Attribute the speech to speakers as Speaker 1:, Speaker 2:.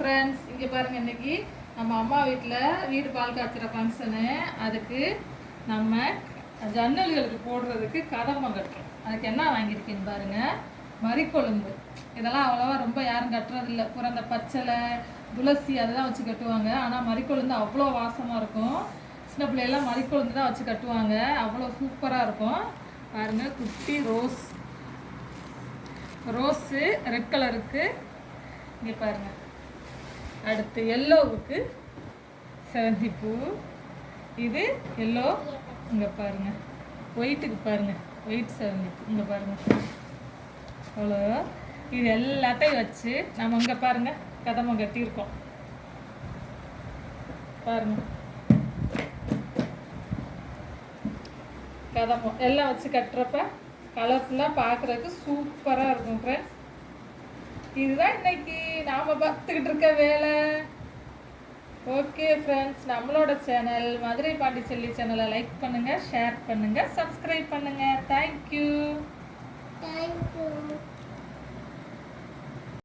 Speaker 1: Friends, இங்கே பாருங்கள். இன்றைக்கி நம்ம அம்மா வீட்டில் வீடு பால் காய்ச்சிற ஃபங்க்ஷனு. அதுக்கு நம்ம ஜன்னல்களுக்கு போடுறதுக்கு கதம்பம் கட்டுறோம். அதுக்கு என்ன வாங்கியிருக்கேன்னு பாருங்கள். மறிக்கொழுந்து. இதெல்லாம் அவ்வளோவா ரொம்ப யாரும் கட்டுறதில்ல. பூரா அந்த பச்சளை, துளசி அதெல்லாம் வச்சு கட்டுவாங்க. ஆனால் மறிக்கொழுந்து அவ்வளோ வாசமாக இருக்கும். சின்ன பிள்ளையெல்லாம் மறிக்கொழுந்து தான் வச்சு கட்டுவாங்க. அவ்வளோ சூப்பராக இருக்கும். பாருங்கள், குட்டி ரோஸு ரெட் கலருக்கு. இங்கே பாருங்கள். அடுத்து எல்லோவுக்கு செவந்திப்பூ. இது எல்லோ. இங்கே பாருங்கள், ஒயிட்டுக்கு பாருங்கள், ஒயிட் செவந்திப்பூ. இங்கே பாருங்கள். அவ்வளோ இது எல்லாத்தையும் வச்சு நம்ம இங்கே பாருங்கள் கதம்பம் கட்டியிருக்கோம். பாருங்கள், கதம்பம் எல்லாம் வச்சு கட்டுறப்ப கலர்ஃபுல்லாக பார்க்குறதுக்கு சூப்பராக இருக்கும் ஃப்ரெண்ட்ஸ். இதுதான் இன்னைக்கு நாம் பார்த்துக்கிட்டு இருக்க வேலை. ஓகே ஃப்ரெண்ட்ஸ், நம்மளோட சேனல் மதுரை பாண்டிச்செல்வி சேனலை லைக் பண்ணுங்கள், ஷேர் பண்ணுங்கள், சப்ஸ்கிரைப் பண்ணுங்கள். தேங்க்யூ.